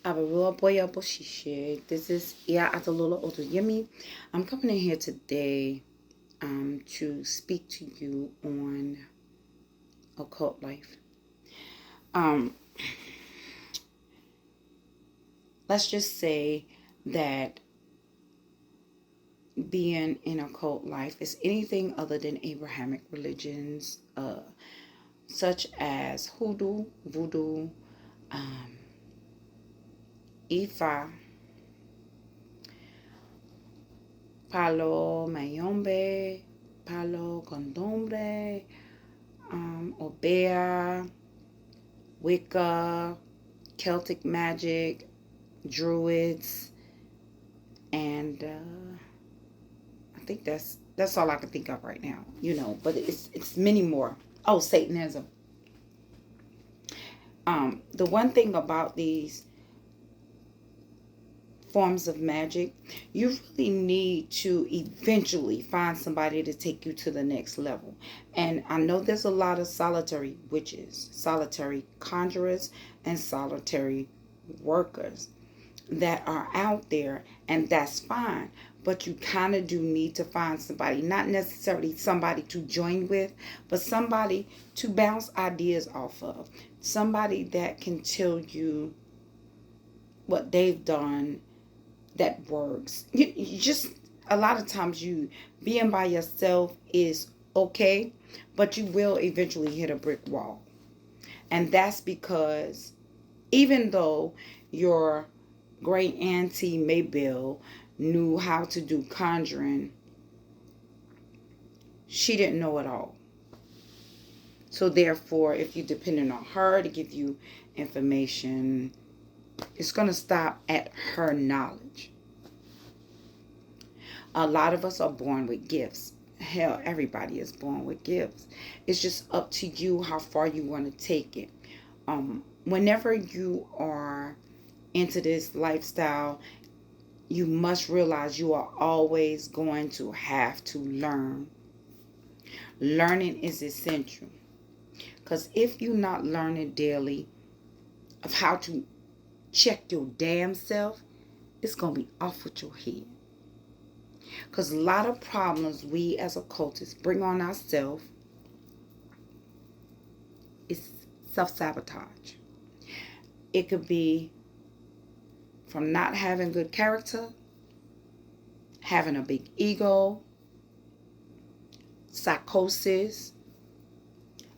This is Ia Atalula Otoyemi. I'm coming in here today to speak to you on occult life. Um, let's just say that being in occult life is anything other than Abrahamic religions, such as hoodoo, voodoo, um, Ifa, Palo Mayombe, Palo Condombre, Obeah, Wicca, Celtic magic, Druids, and I think that's all I can think of right now. But it's many more. Oh, Satanism. The one thing about these forms of magic, you really need to eventually find somebody to take you to the next level. And I know there's a lot of solitary witches, solitary conjurers, and solitary workers that are out there, and that's fine. But you kind of do need to find somebody, not necessarily somebody to join with, but somebody to bounce ideas off of. Somebody that can tell you what they've done that works. You just, a lot of times, you being by yourself is okay, but you will eventually hit a brick wall. And that's because even though your great auntie Maybelle knew how to do conjuring, she didn't know it all. So therefore, if you're depending on her to give you information, it's going to stop at her knowledge. A lot of us are born with gifts. Hell, everybody is born with gifts. It's just up to you how far you want to take it. Whenever you are into this lifestyle, you must realize you are always going to have to learn. Learning is essential. Because if you're not learning daily of how to check your damn self, it's going to be off with your head. Because a lot of problems we as occultists bring on ourselves is self-sabotage. It could be from not having good character, having a big ego, psychosis,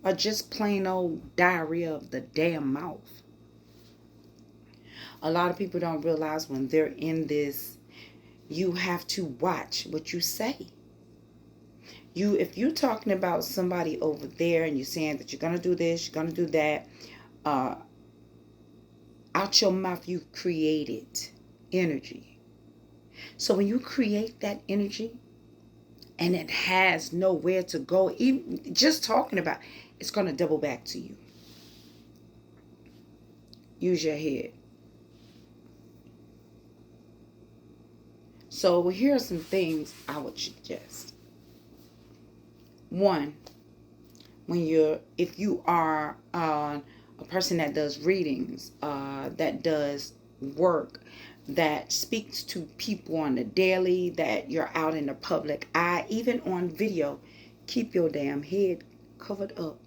or just plain old diarrhea of the damn mouth. A lot of people don't realize when they're in this, you have to watch what you say. If you're talking about somebody over there and you're saying that you're going to do this, you're going to do that, out your mouth you created energy. So when you create that energy and it has nowhere to go, even just talking about, it's going to double back to you. Use your head. So here are some things I would suggest. One, if you are a person that does readings, that does work, that speaks to people on the daily, that you're out in the public eye, even on video, keep your damn head covered up.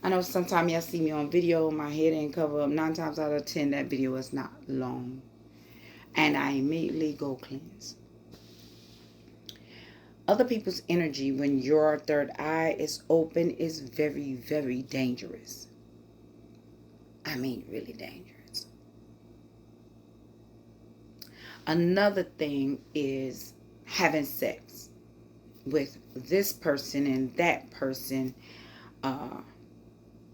I know sometimes y'all see me on video, my head ain't covered up. 9 times out of 10, that video is not long. And I immediately go cleanse. Other people's energy when your third eye is open is very, very dangerous. I mean, really dangerous. Another thing is having sex with this person and that person.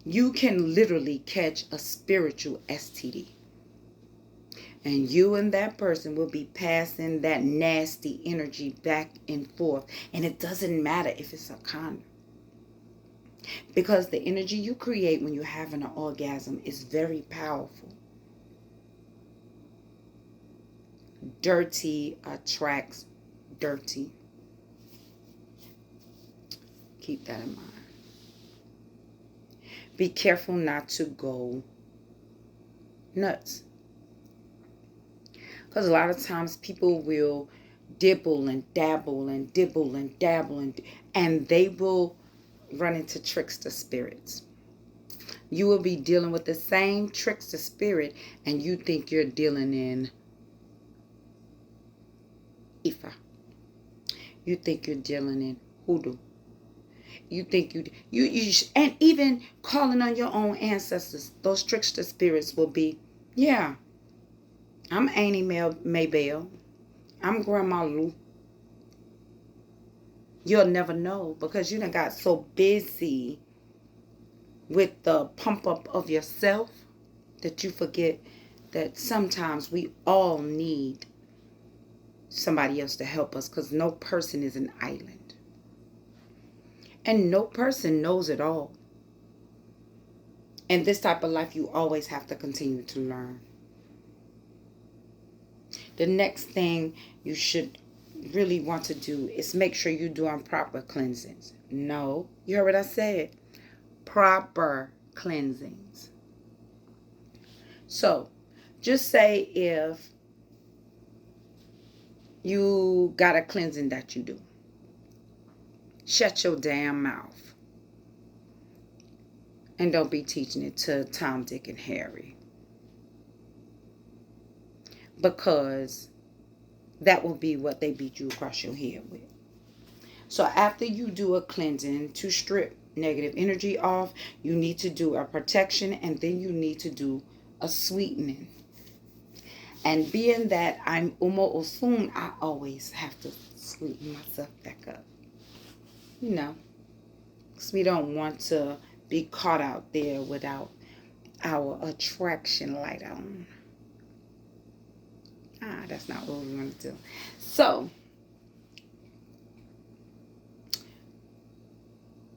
You can literally catch a spiritual STD. And you and that person will be passing that nasty energy back and forth. And it doesn't matter if it's a condom. Because the energy you create when you're having an orgasm is very powerful. Dirty attracts dirty. Keep that in mind. Be careful not to go nuts. Because a lot of times people will dibble and dabble and dibble and dabble, and they will run into trickster spirits. You will be dealing with the same trickster spirit, and you think you're dealing in Ifa. You think you're dealing in hoodoo. You think and even calling on your own ancestors, those trickster spirits will be, yeah, I'm Annie Maybell. I'm Grandma Lou. You'll never know because you done got so busy with the pump up of yourself that you forget that sometimes we all need somebody else to help us, because no person is an island. And no person knows it all. In this type of life, you always have to continue to learn. The next thing you should really want to do is make sure you're doing proper cleansings. No, you heard what I said. Proper cleansings. So, just say if you got a cleansing that you do, shut your damn mouth. And don't be teaching it to Tom, Dick, and Harry. Because that will be what they beat you across your head with. So after you do a cleansing to strip negative energy off, you need to do a protection, and then you need to do a sweetening. And being that I'm Umo Osun, I always have to sweeten myself back up. You know, because we don't want to be caught out there without our attraction light on. That's not what we want to do. So,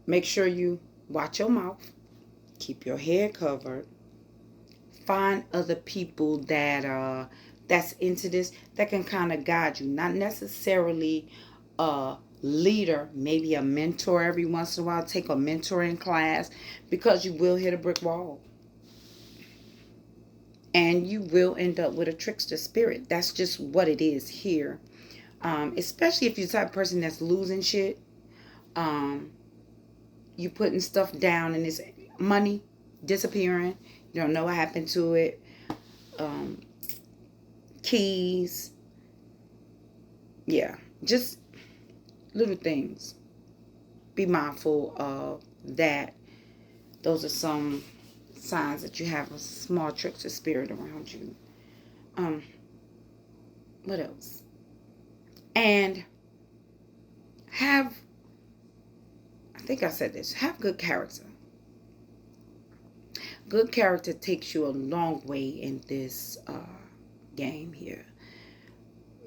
make sure you watch your mouth. Keep your head covered. Find other people that that's into this, that can kind of guide you. Not necessarily a leader, maybe a mentor every once in a while. Take a mentoring class, because you will hit a brick wall. And you will end up with a trickster spirit. That's just what it is here. Especially if you're the type of person that's losing shit. You putting stuff down and it's money disappearing. You don't know what happened to it. Keys. Yeah. Just little things. Be mindful of that. Those are some signs that you have a small trickster spirit around you. What else? And I think I said this, have good character. Good character takes you a long way in this game here.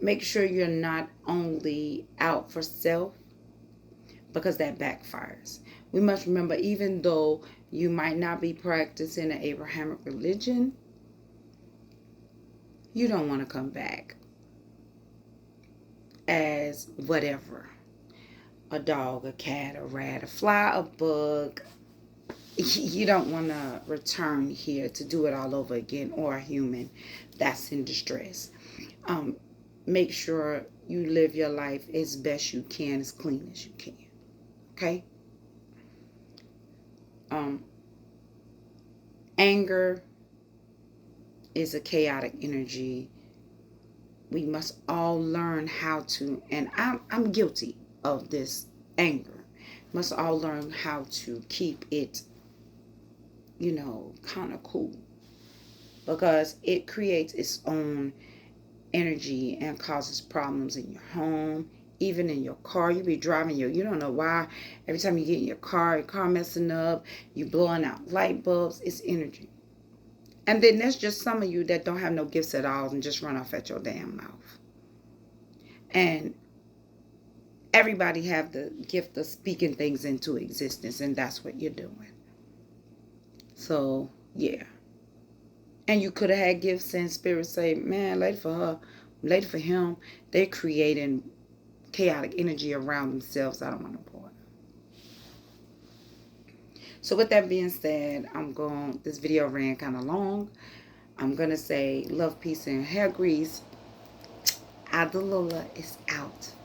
Make sure you're not only out for self, because that backfires. We must remember, even though you might not be practicing an Abrahamic religion, you don't want to come back as whatever. A dog, a cat, a rat, a fly, a bug. You don't want to return here to do it all over again, or a human that's in distress. Make sure you live your life as best you can, as clean as you can. Okay? Anger is a chaotic energy. We must all learn how to, and I'm guilty of this anger. Must all learn how to keep it, kind of cool. Because it creates its own energy and causes problems in your home, even in your car. You be driving you don't know why. Every time you get in your car messing up, you blowing out light bulbs. It's energy. And then there's just some of you that don't have no gifts at all and just run off at your damn mouth. And everybody have the gift of speaking things into existence, and that's what you're doing. So, yeah. And you could have had gifts and spirits say, man, later for her, later for him, they're creating chaotic energy around themselves. I don't want to pour it. So with that being said, this video ran kind of long. I'm going to say love, peace, and hair grease. Adalula is out.